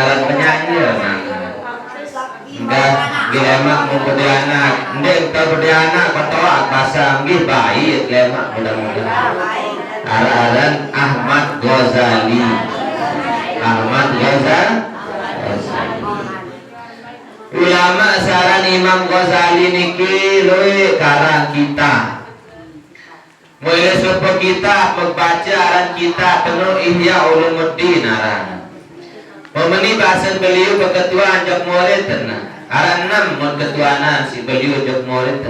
alat penyanyi ya enggak lemak mau anak ndek anak ketolak pasang nggih baik lemak mudah-mudahan aran Ahmad Ghazali ulama saran Imam Ghazali niki luwih karang kita mulai sapa kita membaca aran kita penuh Ihya Ulumuddin aran memeni bahasa beliau keketuaan jok murid aran 6 mun ketuanan si beliau jok murid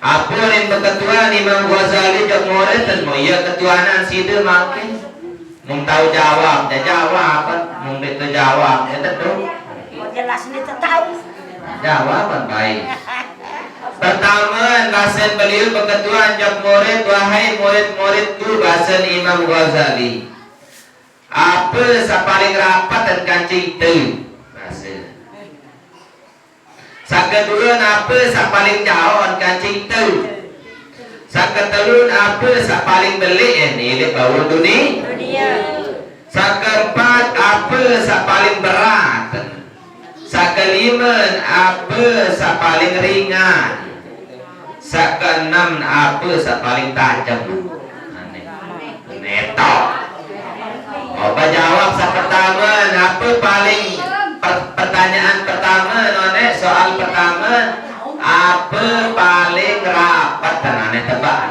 apa yang keketuaan Imam Ghazali jok murid mau iya ketuanan si de makin mau tahu jawab dia jawab apa mau itu jawab ya tentu jelas ini tahu jawaban baik. Pertama bahasa beliau keketuaan jok murid wahai murid-muridku bahasa Imam Ghazali apa sapaling rapat dan kancing itu bahasa sakedulun apa sapaling jauh dan kancing itu saketelun apa sapaling belik ini bau dunia sakeempat apa sapaling berat sakeliman apa sapaling ringan sakeenam apa sapaling tajam netok. Apa jawab pertama apa paling pertanyaan pertama none soal pertama apa paling rapat none tebak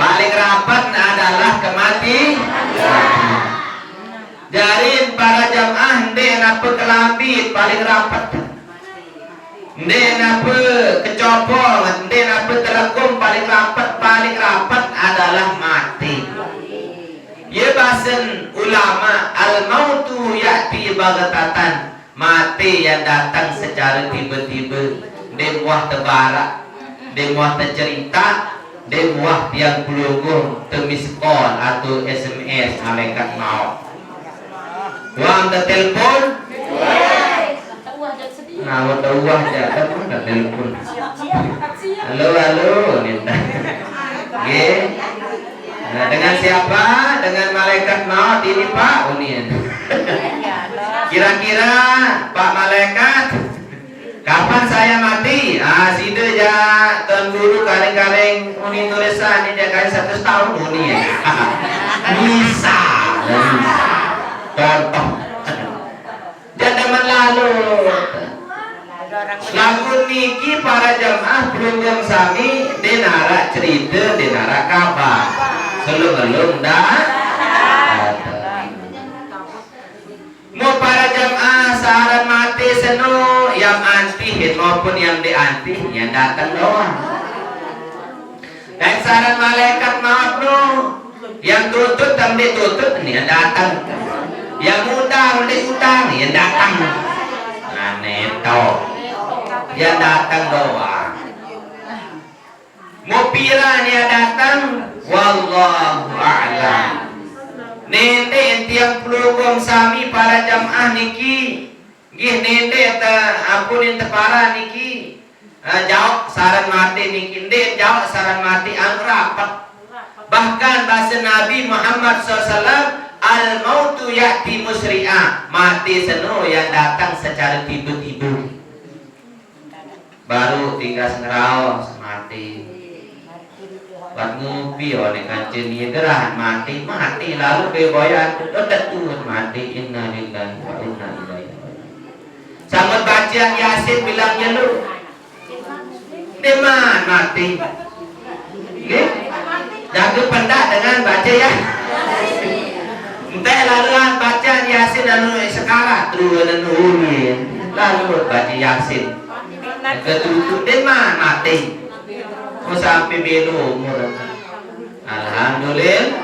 paling rapat adalah kematian. Jarin para jamaah ndek apa kelambi paling rapat ndek apa kecopol ndek apa telekung paling rapat adalah mati. Ya bahasan ulama al-mautu ya'ti baghtatan mati yang datang secara tiba-tiba demuah tebarak demuah tercerita demuah yang pelunggung temiskol atau SMS malaikat maut uang telepon nah udah uang jatuh udah telepon halo minta nah, dengan siapa? Dengan malaikat maut ini Pak Unian. Kira-kira Pak malaikat kapan saya mati? Sida ja tuan guru kareng-kareng uni tulisan ini dia kasih 100 tahun Unian. Bisa. Contoh. Jangan lalu. Lagu niki para jamaah belum sami denara cerita denara kabar belum dah mau para jamaah saran mati seno yang anti maupun yang dianti yang datang doang dan saran malaikat maaf no yang tutut dan ditutut ini yang datang yang utang diutang yang datang aneh tau yang datang doang mau pira dia datang wallahu a'lam nende tiang pelugong sami para jamaah niki gih nende apunin tepara niki jawab saran mati niki nende jawab saran mati rapat bahkan bahasa Nabi Muhammad SAW al-mautu ya'ti musri'ah mati seno yang datang secara tiba-tiba baru tinggal ngeraos mati buat ngopi oleh kancing dia gerahan mati lalu beboyan udah tuh mati innalillahi wa inna ilaihi sama bacaan Yasin bilangnya lu deman mati jaga pendak dengan baca ya entah lalu bacaan Yasin anu sekarang terus anu lalu baca Yasin ketutup deman mati mau sampai belu umur alhamdulillah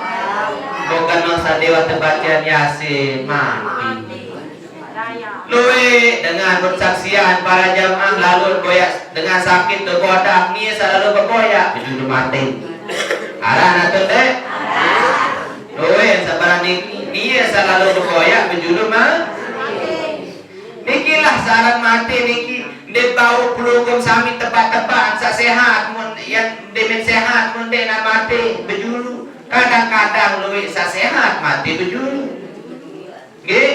bukan masa dewa terbacaan Yasin mati Luwe dengan persaksian para jamaah lalu koyak dengan sakit terkodak ni selalu berkoyak berjudul mati. Aran atau deh? Luwe sabaran ni selalu berkoyak berjudul mati. Niki lah saran mati niki. Dia bau pelugum sami tepat-tepat sa sehat mun yang demen sehat mun dia nak mati berjulu. Kadang-kadang luwe sa sehat mati berjulu. Nggih.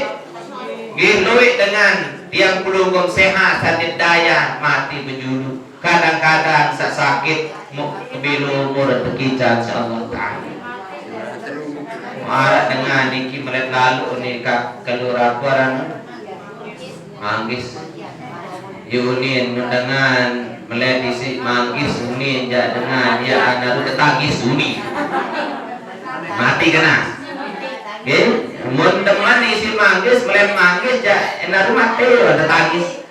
Nggih luwe dengan tiang pelugum sehat sanit daya mati berjulu. Kadang-kadang sa sakit mu kebilu umur tekican insyaallah taala. Mara dengan niki melet lalu ni ka kelurahan manggis Yunin dengan meledisi manggis Unin ja dengan ya anaru tetagis Uni mati kena okay? Mun teman isi manggis meled manggis ja anaru mati tetagis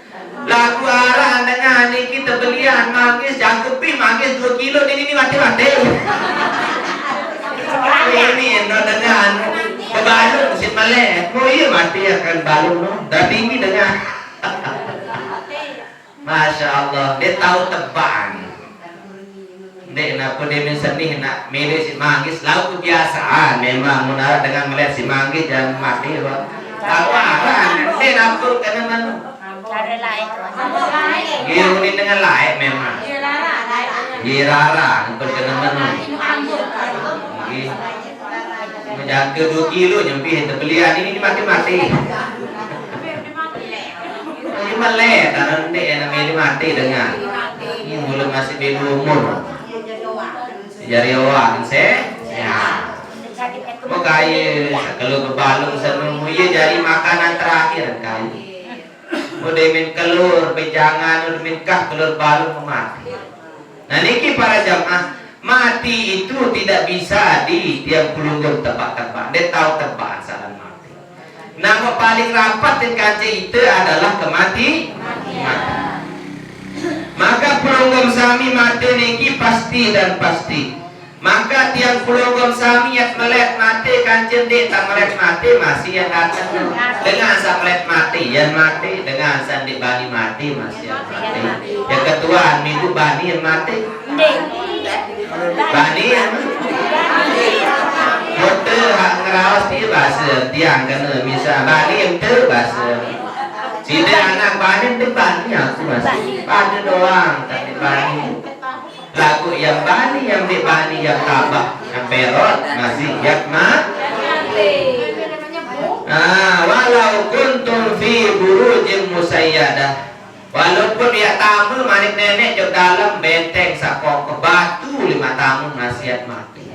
laku arah dengan ini kita belian manggis jangkupi manggis 2 kilo ini mati-mati ini no dengan kebalung sin meled mau iya mati akan balung no dan ini dengan Masya Allah, dia tahu tebang. Dia nak pun dia seni nak milih si manggis, lalu kebiasaan memang menara dengan melihat si manggis jangan mati. Tahu arah, dia nak pun kena mana? Cara lain. Girunin dengan lain memang. Girara, pun kena mana? Menjaga 2 kilo nyampi terbelian ini mati-mati. Ini melek karena dia namanya mati dengan ini belum masih belum umur jari awak sehat mau kaya kalau kebalung semua iya jari makanan terakhir kaya mau demin kelur pejangan demin kah kelur balung mati. Nah niki para jamaah mati itu tidak bisa di tiang pelunggung tebak-tebak dia tahu tebak saran mati. Nama paling rapat dan kancing itu adalah mati. Maka pelunggum sami mati niki pasti dan pasti. Maka tiang pelunggum sami yang melek mati kancing dia tak melek mati masih yang datang dengan sa melek mati yang mati dengan sandi bani mati masih yang mati. Yang ketua minggu bani yang mati. Bani yang Mote hak ngerawas dia bahasa tiang kena misal bani yang bahasa. Sida anak bani itu bani aku masih bani doang tapi bani. Lagu yang bani yang di bani yang tabak yang perot masih yang mati. Walau kuntum fi burujin musayyadah. Walaupun dia tamu manik nenek jauh dalam benteng sakok ke batu 5 tamu nasihat mati.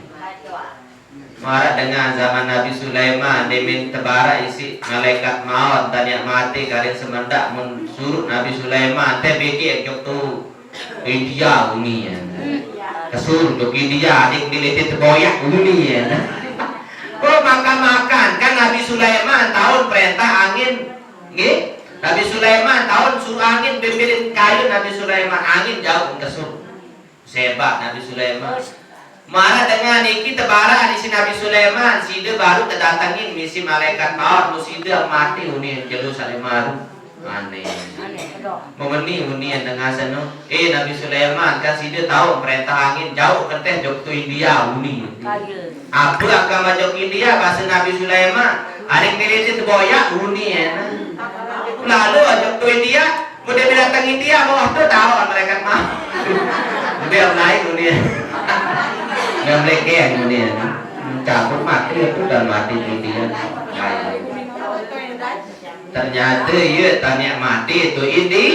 Marah dengan zaman Nabi Sulaiman demin tebara isi malaikat maut tanya mati kalian semendak mensuruh Nabi Sulaiman teh beki jok tu India uni ya kesuruh jok India adik diliti terboyak uni ya oh makan kan Nabi Sulaiman tahun perintah angin nggih Nabi Sulaiman tahun suruh angin bimbilin kayu Nabi Sulaiman angin jauh kesuruh sebat Nabi Sulaiman. Marah dengan iki tebara di sini Nabi Sulaiman sida baru kedatangin misi malaikat maut musida mati uni jelu Sulaiman aneh memeni uni dengan seno Nabi Sulaiman kan sida tahu perintah angin jauh keteh jok tu India uni apa akan majok India bahasa Nabi Sulaiman adik milisi terboyak uni lalu jok tu India mudah datang India mau tu tahu malaikat maut udah naik uni yang mereka kemudian cabut mati itu dan mati dia ternyata ya tanya mati itu ini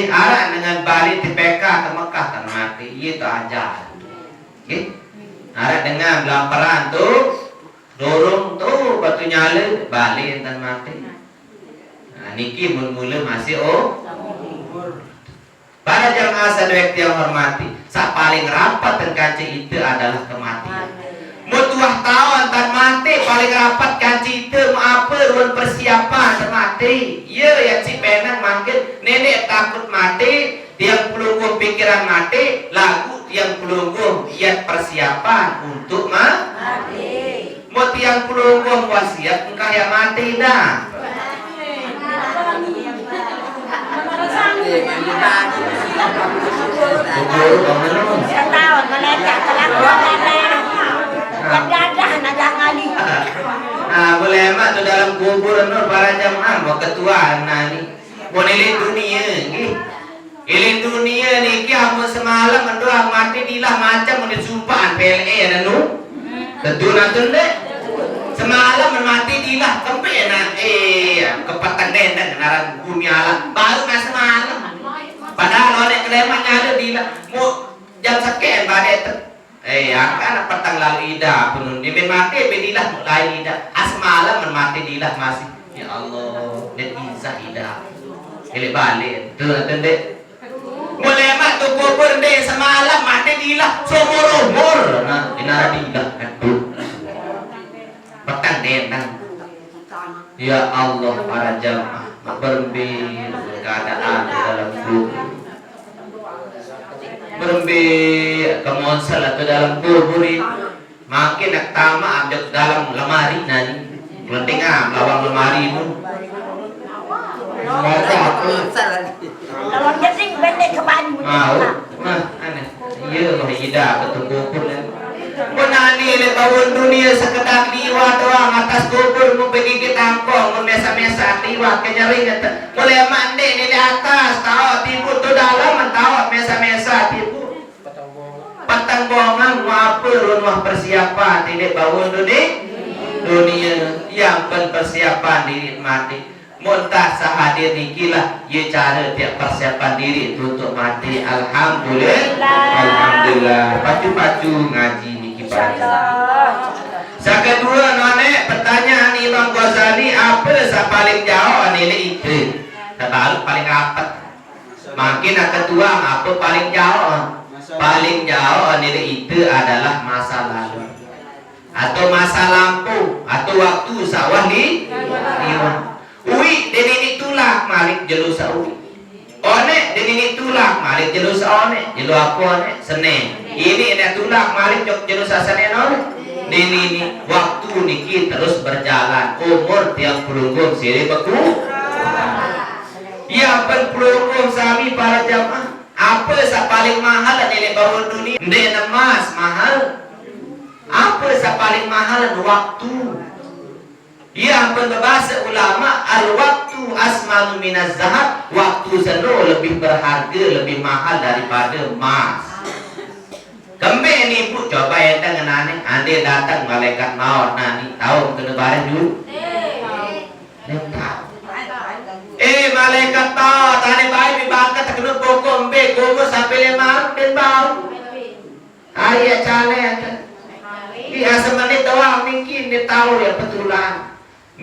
arah dengan balik di PK ke Mekah kan mati itu aja arah dengan lamparan tuh dorong tuh batu nyala balik dan mati niki mula masih para jamaah sadewek yang hormati, sa paling rapat dan kancing itu adalah kematian. Mutuah tahun tan mati paling rapat kancing itu apa ruang persiapan mati. Ya yang si penang manggil nenek takut mati, tiang pelunggu pikiran mati, lagu tiang pelunggu iat persiapan untuk mati. Mau tiang pelunggu wasiat kah yang mati dah. Kubur kamu. Setahun mereka telah yang dadah naga ngali. Boleh mak tu dalam kubur nur para jamaah mau ketua nani. Mau nilai dunia ni. Ilin dunia ni kiamu semalam mendoa mati dilah macam menit sumpah PLE nanu. Tentu nantun deh. Semalam mati dilah kempe na kepatan dan kenaran bumi alam baru na semalam. Padahal orang kelemannya ada dilah mau jam sekian badai akan petang lalu ida punun di mati bedilah mulai ida asmalam mati dilah masih ya Allah net izah ida ele balik tu tende mulai mak tu kubur deh semalam mati dilah seumur umur nah inara dilah aduh petang denang ya Allah para jamaah berembir keadaan dalam kubur berembir kemonsel atau dalam kubur makin nak tama ambil dalam lemari nani penting lawang lemari itu Lawang jadi benda keban. mau aneh iya mah ida ketuk kubur Penani le bawon dunia sekedar liwat doang atas kubur mau pergi ke tampong mau mesa-mesa liwat kenyering boleh mandi di atas tahu tibu tu dalam tahu mesa-mesa tibu patang bongang apa rumah persiapan tidak bawon dunia yang persiapan diri mati muntah sahadir nikilah ye cara tiap persiapan diri untuk mati alhamdulillah pacu-pacu ngaji niki pada kedua none pertanyaan Imam Ghazali apa paling jauh nilai itu terbaru paling rapat makin kedua apa paling jauh nilai itu adalah masa lalu atau masa lampu atau waktu sawah di Uwi denini tulak malik jelu sawi. One denini tulak malik jelu saone. Jelu aku one senen. Ini ada tulak malik jok jelu sasane non. Denini waktu niki terus berjalan. Umur tiang pelunggum siri beku. Yang berpelunggum sami para jamaah. Apa sa paling mahal nilai bawah dunia? Ndek emas mahal. Apa sa paling mahal waktu? Yang berbahasa ulama al-waktu asmanu minaz zahab, waktu selalu lebih berharga, lebih mahal daripada emas. Kembe ni bu coba ente ngenane ande datang malaikat maut nani tahu kena bareng dulu. Malaikat maut tane baik dibakat kena pokok be gogo sampai lemar dan bau. Ayah cale dia semenit doang mungkin dia tahu ya betulan.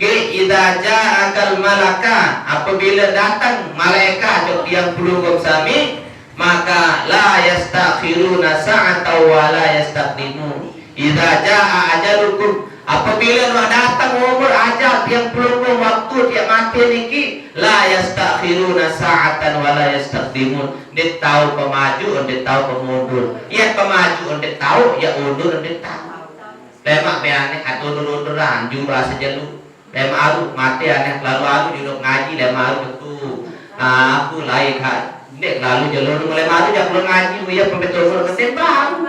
Idza ja'akal malaka apabila datang malaikat yang pelunggum sami maka la yastakhiruna sa'atan wa la yastaqdimun. Idza ja'a ajalukum apabila datang umur ajal yang pelunggum waktu dia mati niki la yastakhiruna sa'atan wa la yastaqdimun. Dia tahu pemaju dia tahu pemundur. Ya pemaju dia tahu ya undur dia tahu. Lemak beane atau undur-unduran jumlah saja lu lemaru mati aneh lalu aku duduk ngaji lemaru betul aku lain hak nek lalu jalur mulai mati jangan ngaji ya pembetul ketembang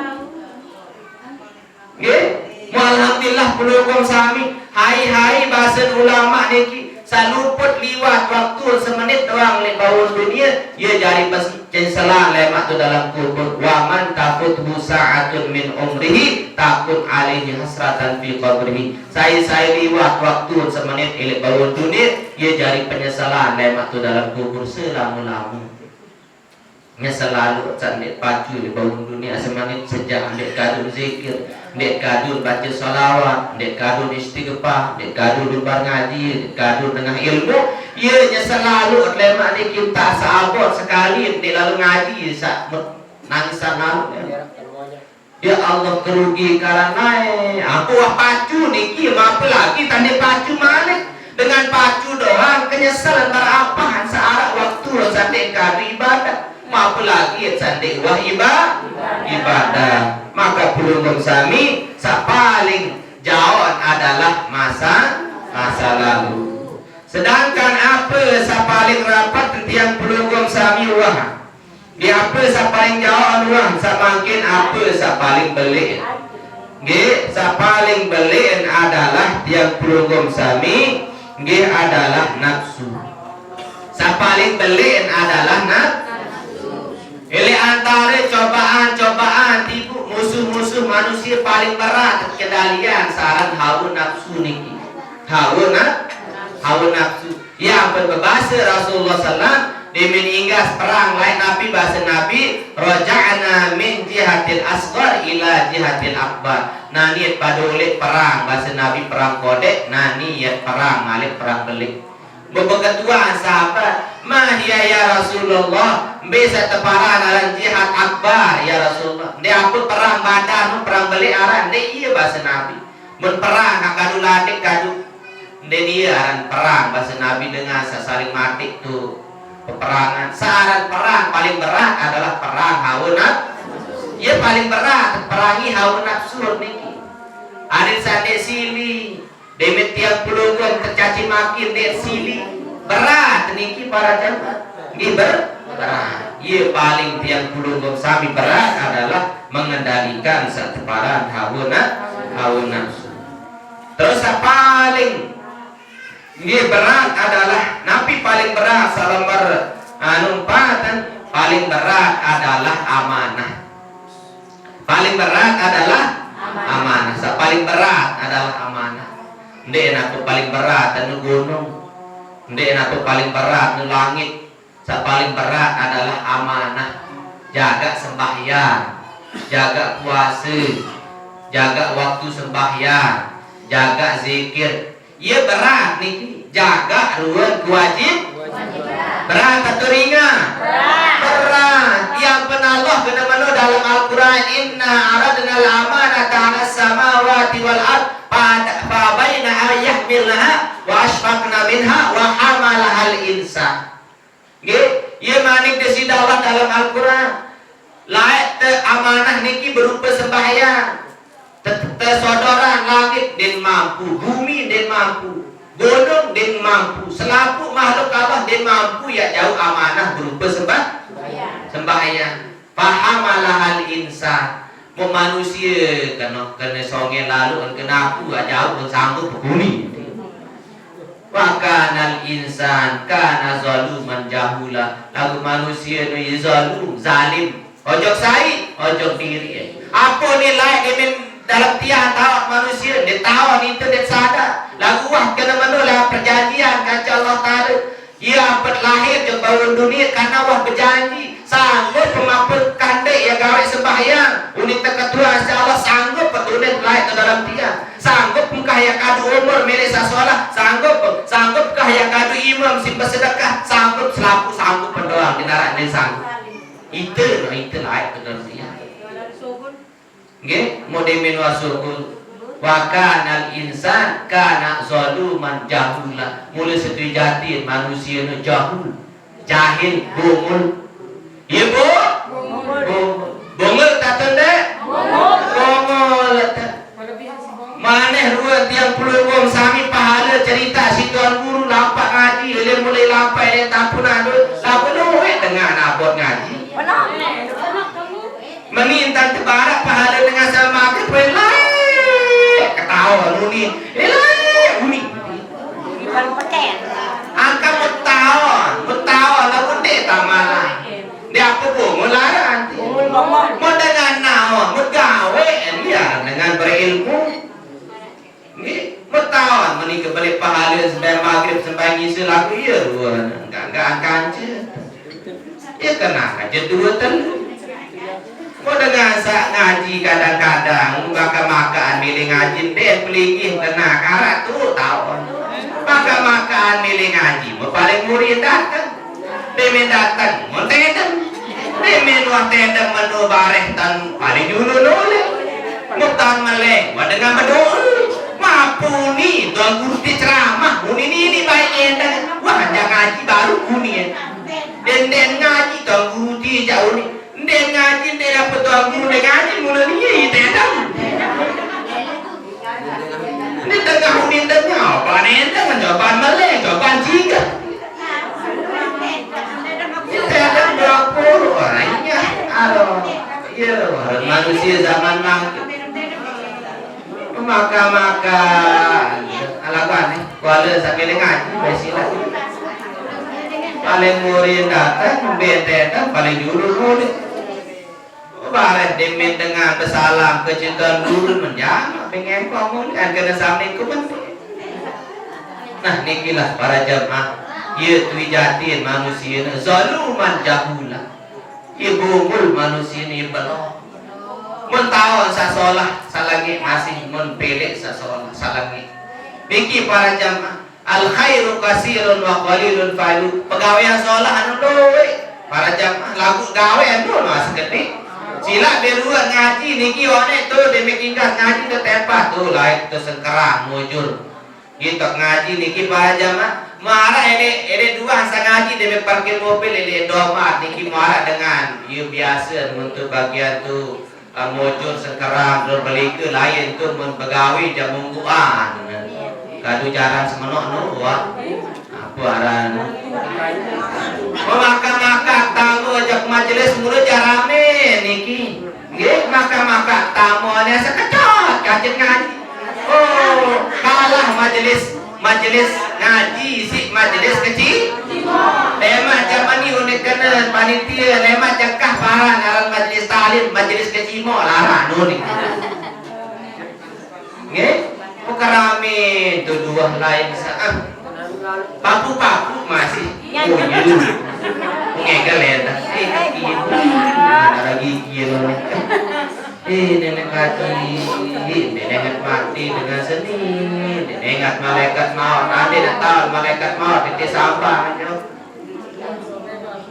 nggih alhamdulillah pelukung sami hai bahasa ulama niki saluput liwat waktu semenit doang le bawon dunia ia jadi pencelaan lemak tu dalam kubur wa man tafuthu sa'atun min umrihi takun alaihi hasratan fi qabrihi saya liwat waktu semenit le bawon dunia ia jadi penyesalan lemak tu dalam kubur selama-lamanya selalu candik pacu di bawah dunia semangat sejak dek kadun zikir, dek kadun baca salawat, dek kadun istighfar, dek kadun lumbar ngaji, dek kadun dengan ilmu. Ianya selalu lemak ni kita sahabat sekali dek lalu ngaji sak nangisan lalu. Ya Allah kerugi karena aku pacu niki apa lagi tanda pacu malik dengan pacu doang kenyesalan berapaan searah waktu sampai kadu ibadah. Apa lagi cantik wah ibadah maka pelunggum sami paling jauh adalah masa masa lalu. Sedangkan apa sa paling rapat tiang pelugom sami wah. Di apa sa paling jauh wah samakin apa sa paling belik. Nggih, sa paling belik adalah tiang pelugom sami nggih adalah nafsu. Sa paling belik adalah nafsu. Ini antara cobaan-cobaan tipu musuh-musuh manusia paling berat kendalian saran hawa nafsu niki. Hawa nafsu yang berbahasa Rasulullah SAW dimin inggas perang lain Nabi bahasa Nabi roja'na min jihatil asghar ila jihatil akbar. Nah niat pada ulit perang bahasa Nabi perang kodek, nah niat perang ngalik perang belik. Beberapa sahabat mahya ya Rasulullah bisa teparan aran jihad akbar ya Rasulullah. Dia apa perang Badar perang belik aran dia iya bahasa Nabi. Men perang kadu ladik kadu dia aran perang bahasa Nabi dengan sasaring mati tuh peperangan. Saran perang paling berat adalah perang hawa nafsu. Ia paling berat perangi hawa nafsu niki. Adit sate sili demet tiang pelunggun tercaci makin det sili berat niki para jamaah. Ini berat. Ia paling tiang pelunggun sami berat adalah mengendalikan seteparan hawa nafsu. Terus paling ini berat adalah Nabi paling berat salambar numpatan paling berat adalah amanah. Paling berat adalah amanah. Paling berat adalah amanah. Ndek aku paling berat nu gunung. Ndek aku paling berat nu langit. Paling berat adalah amanah. Jaga sembahyang, jaga puasa, jaga waktu sembahyang, jaga zikir. Ia berat niki jaga ruang wajib berat atau ringan berat yang pernah Allah kena mana dalam Al-Quran inna aradna al-amanata 'ala samawati wal ard fa baina ayyahmilnaha wa ashfaqna minha wa hamalaha al-insan. Nggih ia manik desida Allah dalam Al-Quran layak amanah niki berupa sembahyang. Tersodoran langit dan mampu, bumi dan mampu, gunung dan mampu, selapu makhluk Allah dan mampu ya jauh amanah berupa sembahyang. Pahamalah hal insan, manusia kena songe lalu kena aku jauh sanggup bumi. Wakanal insan kana zaluman jahula. Lagu manusia nu zalim, ojok sai, ojok diri. Apa nilai emen dalam tiang tahu manusia dia tahu internet sadar lagu wah kena menolak perjanjian kaca Allah Ta'ala ia berlahir ke bangun dunia karena wah berjanji sanggup pemapun kandek ya gawe sembahyang unit ketua Allah sanggup petunit lahir ke dalam tiang sanggup kah ya kadu umur milik sasolah sanggup kah ya kadu imam simpan sedekah sanggup selaku sanggup pendoang di neraka sanggup itu lahir ke dalam tiang. Nggih, mudimin wasukul wa kanal insan kana zaluman jahula. Mulai setu jati manusia nu jahil, bungul. Ieu Bu? Bungul tak tende? Bungul tak. Maneh ruan tiang puluh wong sami pahala cerita si tuan guru lampak ngaji, ele mulai lampai ele tampunan lagu duit dengan abot ngaji. Meminta tebarak pahala dengan sama kelai ketawa nuni uni Baru pakai. angka mutawa lagu dek tamala dia apa bu mularan mau dengan naon megawe dia dengan berilmu ni mutawa meni kebalik pahala sampai maghrib sampai ngisi lagu ya ruan enggak akan ya kena aja dua telu. Mau dengan sak ngaji kadang-kadang makan milih ngaji deh pelingin kena karat tuh tahun makan milih ngaji mau paling murid datang demen datang mau tedem demen wah tedem menu bareh tan paling dulu noleh mau tan meleng mau dengan berdoa mampu nih tuan guru di ceramah ini baik endah wah jangan ngaji baru kuning dan ngaji tuan guru di jauh nih dia ngaji dia dapat tuan guru dia ngaji mulai ni dia dah Ini tengah unin tengah apa nih dengan jawaban meleng, jawaban jika. Kita ada 20 orangnya. Aduh, iya manusia zaman makin. Maka alasan nih, kuala sambil ngaji besilah. Paling murid datang, datang paling dulu. Barat demen dengan bersalam kecintaan dulu menjama pengen kamu kan kena sampai ku penting. Nah nikilah para jamaah ia tuijatin manusia ni zaluman jahula ibumul manusia ni belum mentawon sasolah salagi masih menpelek sasolah salagi biki para jamaah al khairu kasirun wa qalilun falu pegawai solah anu doe para jamaah lagu gawe anu mas gede sila beruan ngaji niki one tuh demi kingkas ngaji ke tempat tuh lain tuh sengkerang mujur gitu ngaji niki para jamaah marah ini dua sang ngaji demi parkir mobil ini domat niki marah dengan you biasa untuk bagian tuh mujur sengkerang berbeli ke lain tuh mempegawi jam mingguan kadu jaran semenok nu wah apa aran maka tamu ajak majelis mulut jarame niki nggih maka tamu ane sekecot kajeng ngaji oh kalah majelis ngaji si majelis kecil lema zaman ni unik kena panitia lema cekah parah ngaran majelis talim majelis kecil mo lara nu niki nggih perkara itu dua lain saat papu masih punya dulu ngegel ya lagi gila nenek mati dengan seni nenek malaikat maut nanti datang malaikat maut di sampah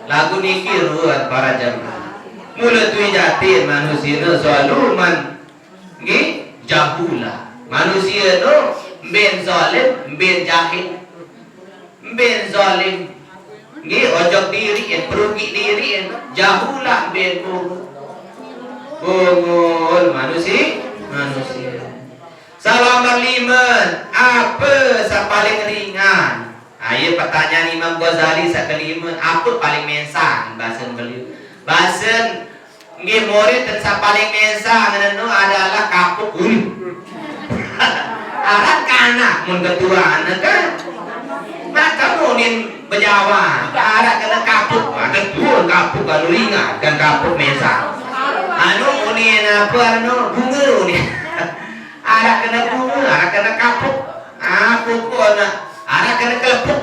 lagu niki ruat para jamaah mulut wijatin manusia zaluman nggih jahula manusia tu ben zalim ben jahil ben zalim nggih ojok diri perugi diri jahulah ben bungul manusia salam berliman apa sa paling ringan ayo pertanyaan Imam Ghazali sa keliman apa paling mensang bahasan beliau bahasan nggih murid dan sa paling mensang adalah kapuk arat kanak mun ketua anak kan maka munin berjawab arat kena kapuk ada pun kapuk anu ringan dan kapuk mesa anu munin apa anu bunga munin arat kena bunga arat kena kapuk pun arat kena kelepuk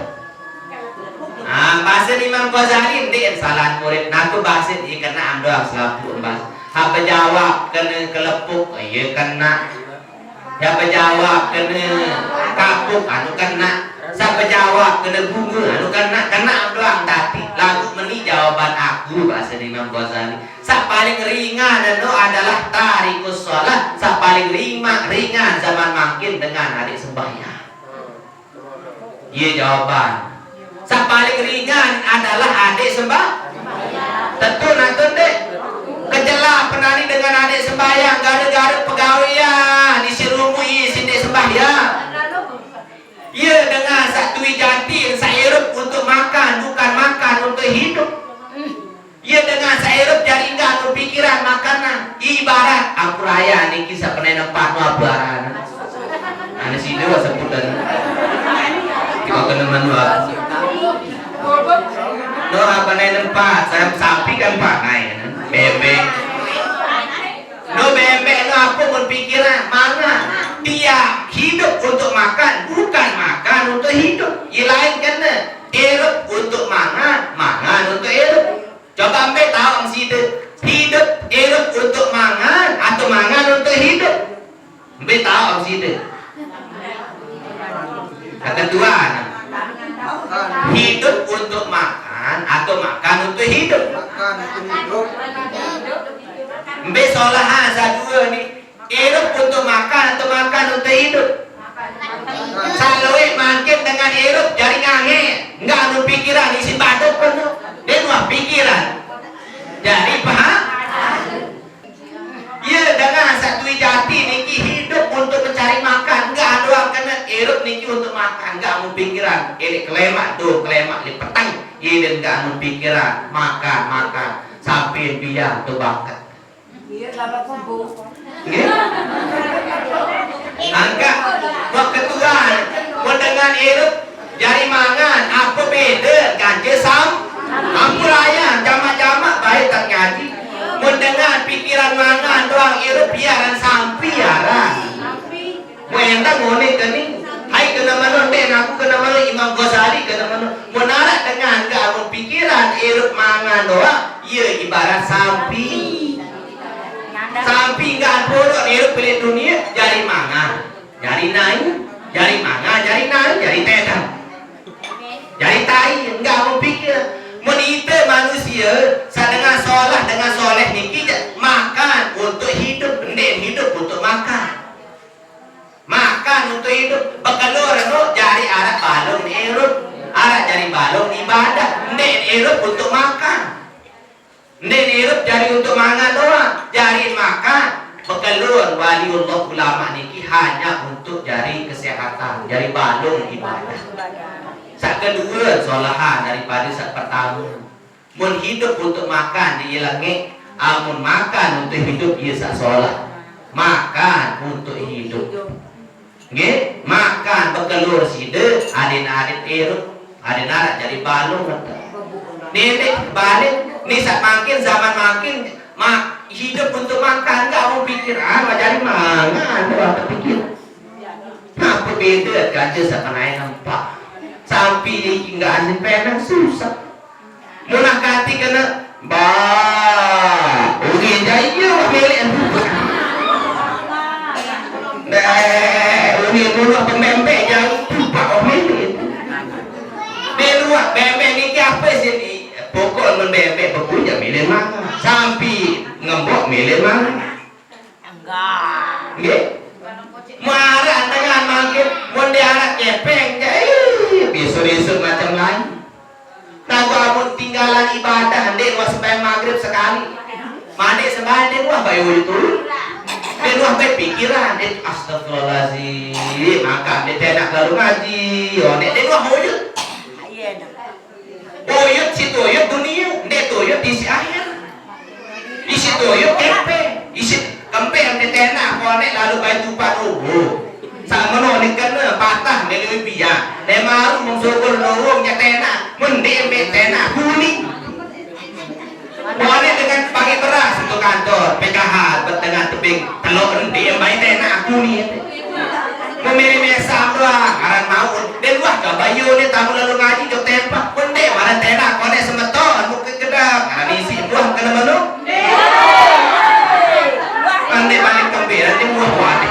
bahasa Imam Ghazali ini salah murid naku bahasa ini kena amdoang selapu bahasa apa jawab kena kelepuk iya kena siapa jawab kena kapuk anu kena siapa jawab kena bunga anu kena doang tadi lagu meni jawaban aku bahasa Imam Ghazali sa paling ringan anu adalah tarikus sholat sa paling ringan zaman makin dengan adik sembahyang iya jawaban sa paling ringan adalah adik sembahyang tentu nanti deh kejela penani dengan adik sembahyang gara-gara pegawaian isi rumui sini sembahyang iya dengan satu jati sairup untuk makan bukan makan untuk hidup iya dengan sairup jaringan untuk pikiran makanan ibarat aku raya ini kisah pernah nempat wabaran ada sini wa sebutan kita kena manual no apa naik nempat saya sapi kan pak naik bebek no bebek no apa pun pikiran mana dia hidup untuk makan bukan makan untuk hidup yang lain kena hidup untuk mangan untuk hidup coba ambil tahu hidup untuk mangan atau mangan untuk hidup ambil tahu yang kedua hidup untuk makan atau makan untuk hidup ambil solahan dua nih hidup untuk makan atau makan untuk hidup selalu makin dengan hidup jaringan enggak anu pikiran isi badan penuh dia nuah pikiran jadi paham ya dengan satu jati niki hidup untuk mencari makan enggak ada kelemak do kelemak li petang iden ga anu pikiran makan sampai biang tu bakat Iya, dapat sembuh. nggih angka waktu Tuhan mendengar irup jari mangan apa beda ganti ampurayan jamak-jamak baik tak ngaji mendengar pikiran mangan doang irup biaran sampiaran Wendang ngone kini hai kena mana den aku kena mana Imam Ghazali kena mana menarak dengan keamun pikiran irup mangan doang ia ibarat sampi enggak bodoh irup pilih dunia jari mangan jari naik jari mangan jari naik jari tetang jari tai enggak memikir menite manusia dengan soleh niki makan untuk hidup ndek hidup untuk makan untuk hidup bekelur no jari arak balong ni irup arak jari balong ibadah ndek irup untuk makan ndek irup jari untuk mangan doang jari makan bekelur waliullah ulama niki hanya untuk jari kesehatan jari balong ibadah saat kedua solahan daripada saat pertama mun hidup untuk makan diilangi amun makan untuk hidup ia sak solah makan untuk hidup nggih makan bekelur side adin irup adin arak jadi balung nenek balik ni sak makin zaman makin hidup untuk makan enggak mau pikiran jadi mangan apa pikir apa beda kaca sak naik nampak sampai ni enggak asin penang susah munah kati kena ugi jaya milik ini mulut pembembek yang lupa milik beluak bembek ni apa sih pokok membembek bepunya milik mana sampai ngembok milik mana Enggak. nggih marah dengan makin monde anak kepeng besok macam lain nah gua tinggalan ibadah ndek was sampai maghrib sekali mandek sembahyang wah bayu itu dan wah baik pikiran itu astagfirullahaladzim maka dia tidak lalu ngaji nek dia wah huyut huyut si tuyut dunia ndek tuyut isi akhir isi tuyut isi kempe yang dia tidak nek lalu baik tupat sama nonik kena patah melalui biar dia malu mengsyukur norongnya tenak mendembe tenak kuning boleh dengan pakai beras untuk kantor PKH bertengah tebing telur dia main tenak kuning memilih mesam doang aran mau dan wah kabayu ni tamu lalu ngaji jok tempat mende mana tenak kone semeton mungkin kedap aran isi buah kena menu ande balik kembira dia buah wadi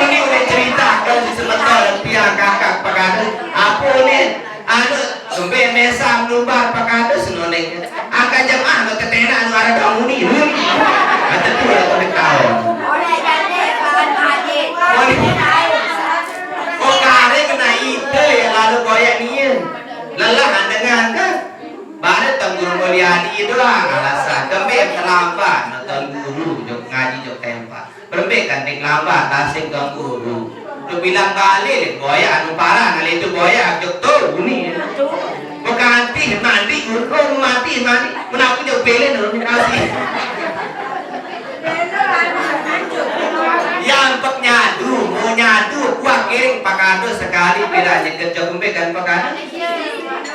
ini udah cerita kalau si semeton piang kakak pakade apa ni anu sampai mesam lumbar pakade senoneng angka jemaah no ketena anu ada kamu ni ada tu lah kau tahu oh kare kena itu yang lalu koyak ni lelah dengan kan baru tanggung mulia di doang alasan kembali terlambat nonton guru jok ngaji jok tempat berbeda kan dek lambat tasing ke guru lu bilang kali boya anu parah kali itu boya jok tu ni ganti mandi guru mati menapu jok pelen dulu kasih yang pek nyadu mau nyadu kuah kiring pakado sekali beda jeket jok kembali kan pakado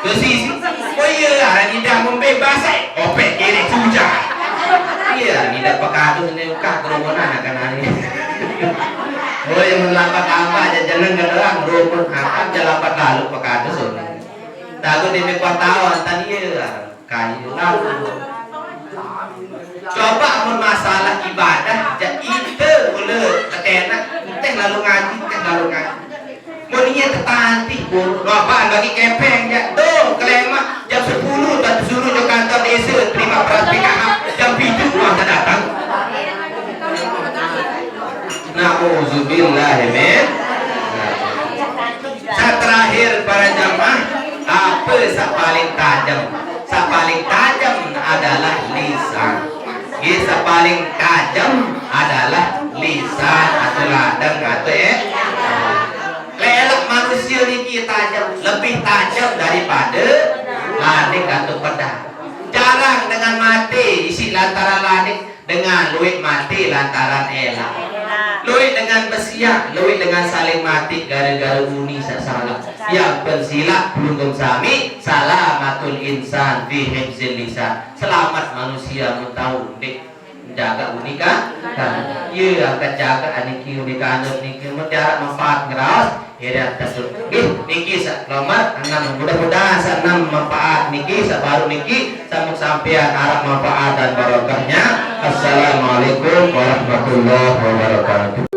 bersih oh iya ada tidak membebas opek kiring hujan iya tidak pakado sendiri kah kerumunan akan hari oh yang melambat apa aja jangan kederang rumput akan jalapat lalu pakado soalnya takut demi wartawan tadi ya kayu lalu coba masalah ibadah itu boleh ketena teh lalu ngaji moninya tetanti apa bagi kepeng ya tuh kelema jam 10 dan suruh ke kantor desa terima beras PKH jam 7 mah datang na'udzubillah min saat terakhir para jamaah apa yang paling tajam adalah lisan yang paling tajam adalah lisan atau ladang atau lelak manusia lebih tajam daripada ladik atau pedang. Jarang dengan mati isi lantaran ladik, dengan luit mati lantaran elak. Luit dengan besiak, luit dengan saling mati gara-gara uni salah. Yang pensilak belum sami salamatul insan fi hifzil lisan. Selamat manusia mutahu dik jaga unika kan. Iya akan jaga aniki unika anut niki mutiara manfaat ngeraos ya tasuk. Niki selamat enam mudah-mudahan enam manfaat niki sabaru niki samuk sampean harap manfaat dan barokahnya. Assalamualaikum warahmatullahi wabarakatuh.